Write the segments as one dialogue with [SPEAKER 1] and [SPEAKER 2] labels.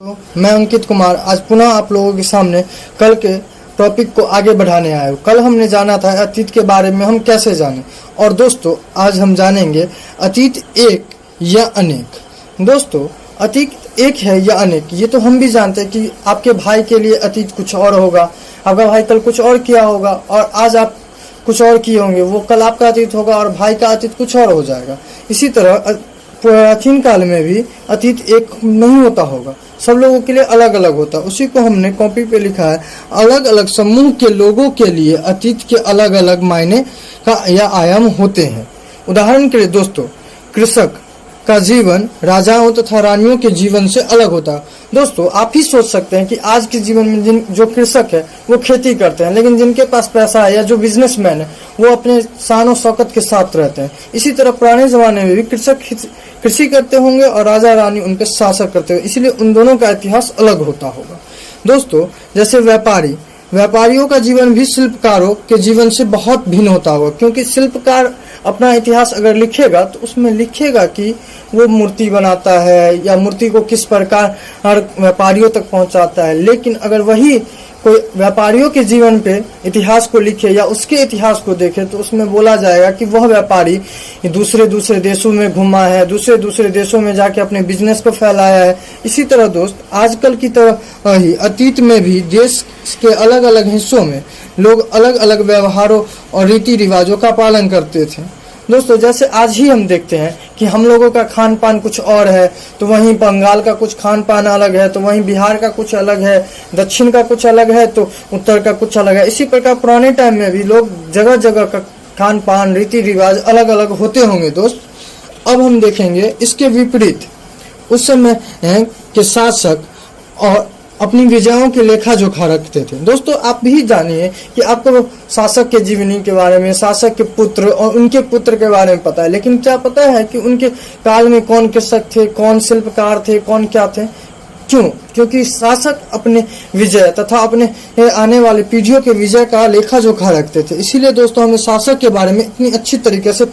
[SPEAKER 1] तो मैं अंकित कुमार आज पुनः आप लोगों के सामने कल के टॉपिक को आगे बढ़ाने आया हूँ। कल हमने जाना था अतीत के बारे में हम कैसे जाने, और दोस्तों आज हम जानेंगे अतीत एक या अनेक। दोस्तों अतीत एक है या अनेक, ये तो हम भी जानते हैं कि आपके भाई के लिए अतीत कुछ और होगा, आपका भाई कल कुछ और किया होगा और आज आप कुछ और किए होंगे, वो कल आपका अतीत होगा और भाई का अतीत कुछ और हो जाएगा। इसी तरह प्राचीन काल में भी अतीत एक नहीं होता होगा, सब लोगों के लिए अलग अलग होता है। उसी को हमने कॉपी पे लिखा है। अलग अलग समूह के लोगों के लिए अतीत के अलग अलग मायने का या आयाम होते हैं। उदाहरण के लिए दोस्तों, कृषक का जीवन राजाओं तथा रानियों के जीवन से अलग होता है। दोस्तों आप ही सोच सकते हैं कि आज के जीवन में जो कृषक है वो खेती करते हैं, लेकिन जिनके पास पैसा है या जो बिजनेसमैन है वो अपने शान और शौकत के साथ रहते हैं। इसी तरह पुराने जमाने में भी कृषक कृषि करते होंगे और राजा रानी उनके शासक करते होंगे, इसलिए उन दोनों का इतिहास अलग होता होगा। दोस्तों जैसे व्यापारियों का जीवन भी शिल्पकारों के जीवन से बहुत भिन्न होता होगा, क्योंकि शिल्पकार अपना इतिहास अगर लिखेगा तो उसमें लिखेगा कि वो मूर्ति बनाता है या मूर्ति को किस प्रकार व्यापारियों तक पहुंचाता है। लेकिन अगर वही कोई व्यापारियों के जीवन पे इतिहास को लिखे या उसके इतिहास को देखे तो उसमें बोला जाएगा कि वह व्यापारी दूसरे देशों में घुमा है, दूसरे देशों में जाके अपने बिजनेस को फैलाया है। इसी तरह दोस्त आजकल की तरह ही अतीत में भी देश के अलग अलग हिस्सों में लोग अलग अलग व्यवहारों और रीति रिवाजों का पालन करते थे। दोस्तों जैसे आज ही हम देखते हैं कि हम लोगों का खान पान कुछ और है, तो वहीं बंगाल का कुछ खान पान अलग है, तो वहीं बिहार का कुछ अलग है, दक्षिण का कुछ अलग है, तो उत्तर का कुछ अलग है। इसी प्रकार पुराने टाइम में भी लोग जगह जगह का खान पान रीति रिवाज अलग अलग होते होंगे। दोस्त अब हम देखेंगे इसके विपरीत उस समय के शासक और अपनी विजयों के लेखा जोखा रखते थे। दोस्तों आप भी जानिए कि आपको शासक के जीवनी के बारे में, शासक के पुत्र और उनके पुत्र के बारे में पता है, लेकिन क्या पता है कि उनके काल में कौन कृषक थे, कौन शिल्पकार थे, कौन क्या थे? क्यों? क्योंकि शासक अपने विजय तथा अपने आने वाली पीढ़ियों के विजय का लेखा जोखा रखते थे। इसीलिए दोस्तों हमें शासक के बारे में इतनी अच्छी तरीके से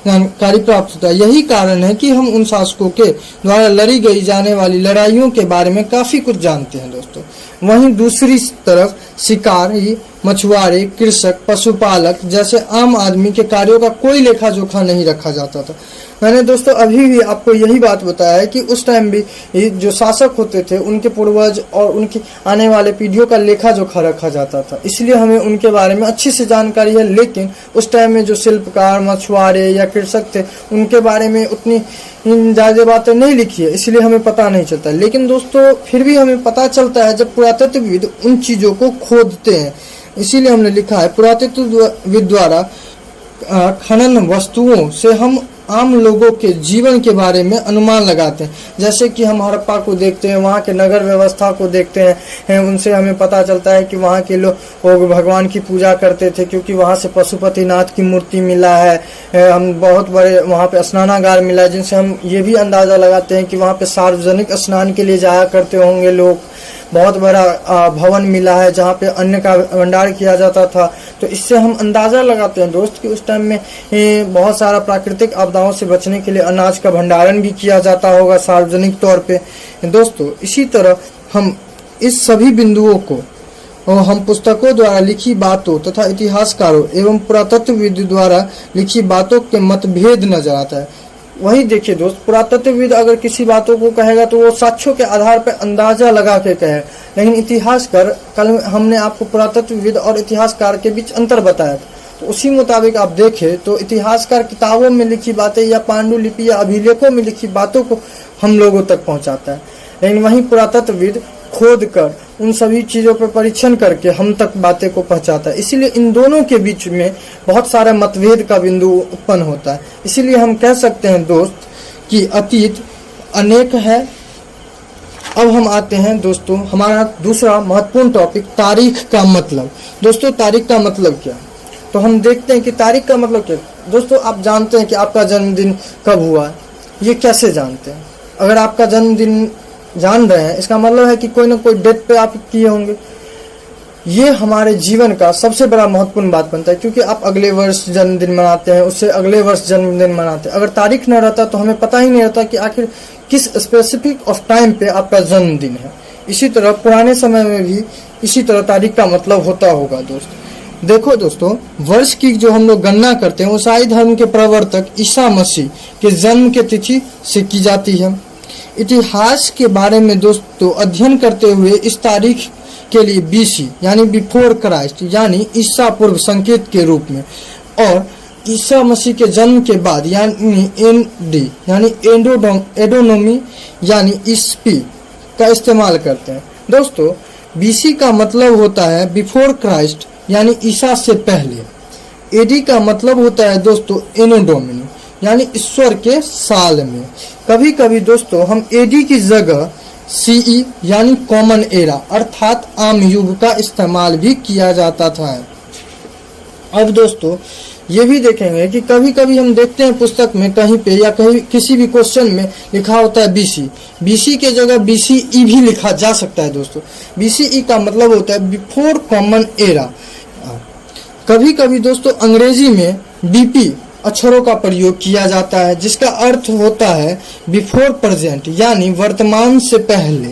[SPEAKER 1] जानकारी प्राप्त होता है। यही कारण है कि हम उन शासकों के द्वारा लड़ी गई जाने वाली लड़ाइयों के बारे में काफी कुछ जानते हैं। दोस्तों वहीं दूसरी तरफ शिकारी, मछुआरे, कृषक, पशुपालक जैसे आम आदमी के कार्यों का कोई लेखा जोखा नहीं रखा जाता था। मैंने दोस्तों अभी भी आपको यही बात बताया है कि उस टाइम भी जो शासक होते थे उनके पूर्वज और उनकी आने वाले पीढ़ियों का लेखा जोखा रखा जाता था, इसलिए हमें उनके बारे में अच्छी से जानकारी है। लेकिन उस टाइम में जो शिल्पकार, मछुआरे या कृषक थे उनके बारे में उतनी ज्यादा बातें नहीं लिखी है, इसलिए हमें पता नहीं चलता। लेकिन दोस्तों फिर भी हमें पता चलता है जब पुरातत्वविद उन चीजों को खोदते हैं। इसीलिए हमने लिखा है पुरातत्वविद द्वारा खनन वस्तुओं से हम आम लोगों के जीवन के बारे में अनुमान लगाते हैं। जैसे कि हम हड़प्पा को देखते हैं, वहाँ के नगर व्यवस्था को देखते हैं, उनसे हमें पता चलता है कि वहाँ के लोग भगवान की पूजा करते थे, क्योंकि वहाँ से पशुपतिनाथ की मूर्ति मिला है। हम बहुत बड़े वहाँ पे स्नानागार मिला है, जिनसे हम ये भी अंदाजा लगाते हैं कि वहाँ पे सार्वजनिक स्नान के लिए जाया करते होंगे लोग। बहुत बड़ा भवन मिला है जहाँ पे अन्न का भंडार किया जाता था। तो इससे हम अंदाजा लगाते हैं दोस्त कि उस टाइम में बहुत सारा प्राकृतिक आपदाओं से बचने के लिए अनाज का भंडारण भी किया जाता होगा सार्वजनिक तौर पे। दोस्तों इसी तरह हम इस सभी बिंदुओं को हम पुस्तकों द्वारा लिखी बातों तथा इतिहासकारों एवं पुरातत्वविद द्वारा लिखी बातों के मतभेद नजर आता है। वही देखिए दोस्त, पुरातत्वविद अगर किसी बातों को कहेगा तो वो साक्ष्यों के आधार पर अंदाजा लगा के कहे, लेकिन इतिहासकार, कल हमने आपको पुरातत्वविद और इतिहासकार के बीच अंतर बताया था, तो उसी मुताबिक आप देखें तो इतिहासकार किताबों में लिखी बातें या पांडुलिपि या अभिलेखों में लिखी बातों को हम लोगों तक पहुंचाता है, लेकिन वहीं पुरातत्वविद खोद कर उन सभी चीजों पर परीक्षण करके हम तक बातें को पहुंचाता है। इसीलिए इन दोनों के बीच में बहुत सारा मतभेद का बिंदु उत्पन्न होता है। इसीलिए हम कह सकते हैं दोस्त कि अतीत अनेक है। अब हम आते हैं दोस्तों हमारा दूसरा महत्वपूर्ण टॉपिक, तारीख का मतलब। दोस्तों तारीख का मतलब क्या? तो हम देखते हैं कि तारीख का मतलब क्या। दोस्तों आप जानते हैं कि आपका जन्मदिन कब हुआ है? ये कैसे जानते हैं? अगर आपका जन्मदिन जान रहे हैं इसका मतलब है कि कोई ना कोई डेट पे आप किए होंगे। ये हमारे जीवन का सबसे बड़ा महत्वपूर्ण बात बनता है, क्योंकि आप अगले वर्ष जन्मदिन मनाते हैं, उससे अगले वर्ष जन्मदिन मनाते हैं। अगर तारीख न रहता तो हमें पता ही नहीं रहता कि आखिर किस स्पेसिफिक ऑफ टाइम पे आपका जन्मदिन है। इसी तरह पुराने समय में भी इसी तरह तारीख का मतलब होता होगा दोस्त। देखो दोस्तों, वर्ष की जो हम लोग गणना करते हैं वो ईसाई धर्म के प्रवर्तक ईसा मसीह के जन्म के तिथि से की जाती है। इतिहास के बारे में दोस्तों अध्ययन करते हुए इस तारीख के लिए बीसी यानी बिफोर क्राइस्ट यानी ईसा पूर्व संकेत के रूप में, और ईसा मसीह के जन्म के बाद यानी एनडी यानी एडोनोमी यानी ईस्वी का इस्तेमाल करते हैं। दोस्तों, बीसी का मतलब होता है बिफोर क्राइस्ट यानी ईसा से पहले। एडी का मतलब होता है दोस्तों एनोडोमिनी यानी ईश्वर के साल में। कभी कभी दोस्तों हम एडी की जगह सीई यानी कॉमन एरा अर्थात आम युग का इस्तेमाल भी किया जाता था। अब दोस्तों ये भी देखेंगे कि कभी कभी हम देखते हैं पुस्तक में कहीं पे या कहीं किसी भी क्वेश्चन में लिखा होता है बीसी, बीसी के जगह बीसीई भी लिखा जा सकता है दोस्तों। बीसीई का मतलब होता है बिफोर कॉमन एरा। कभी कभी दोस्तों अंग्रेजी में बीपी अक्षरों का प्रयोग किया जाता है जिसका अर्थ होता है बिफोर प्रेजेंट यानी वर्तमान से पहले।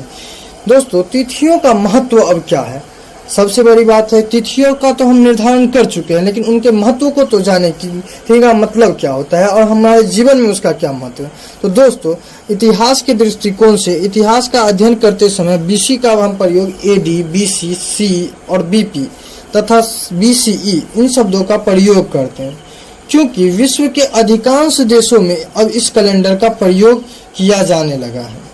[SPEAKER 1] दोस्तों, तिथियों का महत्व अब क्या है? सबसे बड़ी बात है तिथियों का तो हम निर्धारण कर चुके हैं, लेकिन उनके महत्व को तो जाने की का मतलब क्या होता है और हमारे जीवन में उसका क्या महत्व है। तो दोस्तों, इतिहास के दृष्टिकोण से इतिहास का अध्ययन करते समय बीसी का हम प्रयोग एडी, बीसी, सी और बीपी तथा बीसीई इन शब्दों का प्रयोग करते हैं, क्योंकि विश्व के अधिकांश देशों में अब इस कैलेंडर का प्रयोग किया जाने लगा है।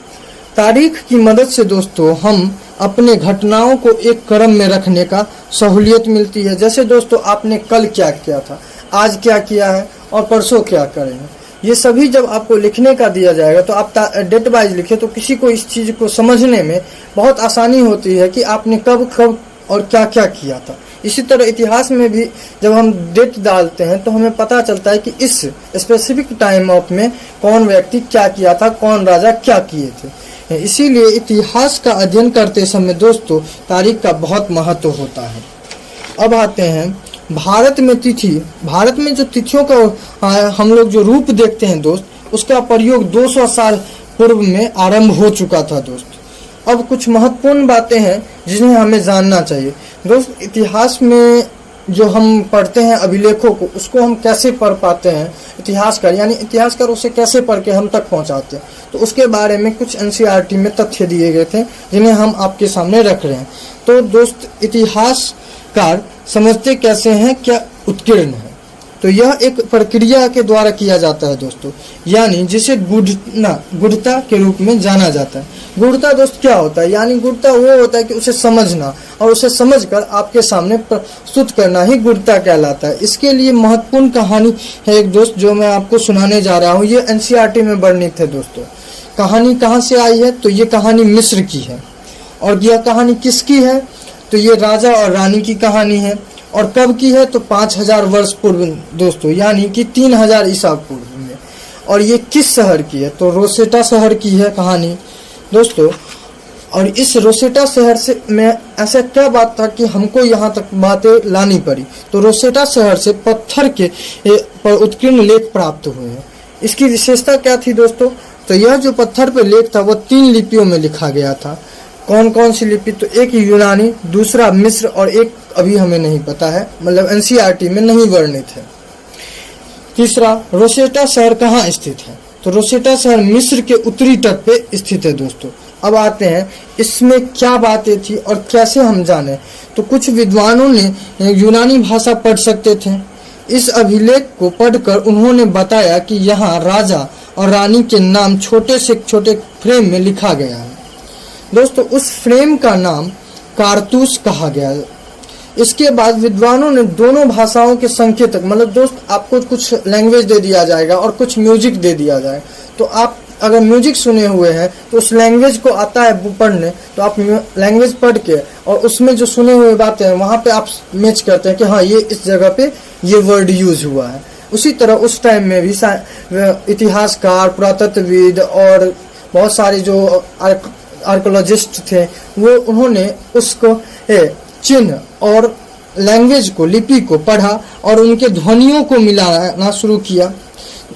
[SPEAKER 1] तारीख की मदद से दोस्तों हम अपने घटनाओं को एक क्रम में रखने का सहूलियत मिलती है। जैसे दोस्तों आपने कल क्या किया था, आज क्या किया है और परसों क्या करेंगे, ये सभी जब आपको लिखने का दिया जाएगा तो आप डेट वाइज लिखे तो किसी को इस चीज को समझने में बहुत आसानी होती है कि आपने कब कब और क्या क्या किया था। इसी तरह इतिहास में भी जब हम डेट डालते हैं तो हमें पता चलता है कि इस स्पेसिफिक टाइम ऑफ में कौन व्यक्ति क्या किया था, कौन राजा क्या किए थे। इसीलिए इतिहास का अध्ययन करते समय दोस्तों तारीख का बहुत महत्व होता है। अब आते हैं भारत में तिथि। भारत में जो तिथियों का हम लोग जो रूप देखते हैं दोस्त, उसका प्रयोग 200 साल पूर्व में आरंभ हो चुका था दोस्त। अब कुछ महत्वपूर्ण बातें हैं जिन्हें हमें जानना चाहिए दोस्त। इतिहास में जो हम पढ़ते हैं अभिलेखों को, उसको हम कैसे पढ़ पाते हैं, इतिहासकार यानी इतिहासकार उसे कैसे पढ़ के हम तक पहुंचाते हैं, तो उसके बारे में कुछ एनसीईआरटी में तथ्य दिए गए थे जिन्हें हम आपके सामने रख रहे हैं। तो दोस्त, इतिहासकार समझते कैसे हैं, क्या उत्कीर्ण है, तो यह एक प्रक्रिया के द्वारा किया जाता है दोस्तों, यानी जिसे गूढ़ता के रूप में जाना जाता है। गूढ़ता दोस्त क्या होता है, यानी गूढ़ता वो होता है कि उसे समझना और उसे समझकर आपके सामने प्रस्तुत करना ही गूढ़ता कहलाता है। इसके लिए महत्वपूर्ण कहानी है एक दोस्त जो मैं आपको सुनाने जा रहा हूँ। ये एनसीईआरटी में वर्णित है दोस्तों। कहानी कहाँ से आई है, तो ये कहानी मिस्र की है। और यह कहानी किसकी है, तो ये राजा और रानी की कहानी है। और कब की है, तो 5000 वर्ष पूर्व दोस्तों, यानी कि 3000 ईसा पूर्व में। और ये किस शहर की है, तो रोसेटा शहर की है कहानी दोस्तों। और इस रोसेटा शहर से में ऐसा क्या बात था कि हमको यहाँ तक बातें लानी पड़ी, तो रोसेटा शहर से पत्थर के पर उत्कीर्ण लेख प्राप्त हुए हैं। इसकी विशेषता क्या थी दोस्तों, तो यह जो पत्थर पर लेख था वो 3 लिपियों में लिखा गया था। कौन कौन सी लिपि, तो एक यूनानी, दूसरा मिस्र और एक अभी हमें नहीं पता है, मतलब एनसीईआरटी में नहीं वर्णित है। तीसरा, रोसेटा शहर कहाँ स्थित है, तो रोसेटा शहर मिस्र के उत्तरी तट पे स्थित है दोस्तों। अब आते हैं इसमें क्या बातें थी और कैसे हम जाने, तो कुछ विद्वानों ने यूनानी भाषा पढ़ सकते थे। इस अभिलेख को पढ़कर उन्होंने बताया कि यहाँ राजा और रानी के नाम छोटे से छोटे फ्रेम में लिखा गया है दोस्तों। उस फ्रेम का नाम कारतूस कहा गया है। इसके बाद विद्वानों ने दोनों भाषाओं के संकेतक, मतलब दोस्त आपको कुछ लैंग्वेज दे दिया जाएगा और कुछ म्यूजिक दे दिया जाए, तो आप अगर म्यूजिक सुने हुए हैं तो उस लैंग्वेज को आता है पढ़ने, तो आप लैंग्वेज पढ़ के और उसमें जो सुने हुए बातें हैं वहाँ पे आप मैच करते हैं कि हाँ ये इस जगह पे ये वर्ड यूज हुआ है। उसी तरह उस टाइम में भी इतिहासकार, पुरातत्वविद और बहुत सारे जो आर्कोलॉजिस्ट थे वो उन्होंने उसको चिन्ह और लैंग्वेज को, लिपि को पढ़ा और उनके ध्वनियों को मिलाना शुरू किया।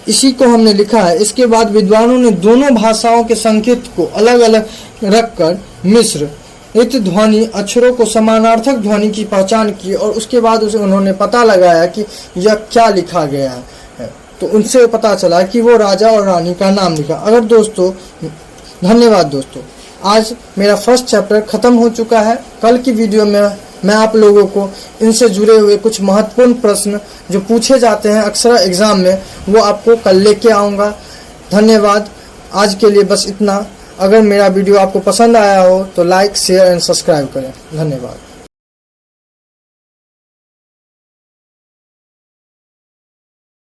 [SPEAKER 1] इसी को हमने लिखा है। इसके बाद विद्वानों ने दोनों भाषाओं के संकेत को अलग अलग रखकर मिश्र इत ध्वनि अक्षरों को समानार्थक ध्वनि की पहचान की और उसके बाद उसे उन्होंने पता लगाया कि यह क्या लिखा गया है। तो उनसे पता चला कि वो राजा और रानी का नाम लिखा। अगर दोस्तों, धन्यवाद दोस्तों, आज मेरा फर्स्ट चैप्टर ख़त्म हो चुका है। कल की वीडियो में मैं आप लोगों को इनसे जुड़े हुए कुछ महत्वपूर्ण प्रश्न जो पूछे जाते हैं अक्सर एग्ज़ाम में, वो आपको कल लेके आऊँगा। धन्यवाद, आज के लिए बस इतना। अगर मेरा वीडियो आपको पसंद आया हो तो लाइक, शेयर एंड सब्सक्राइब करें। धन्यवाद।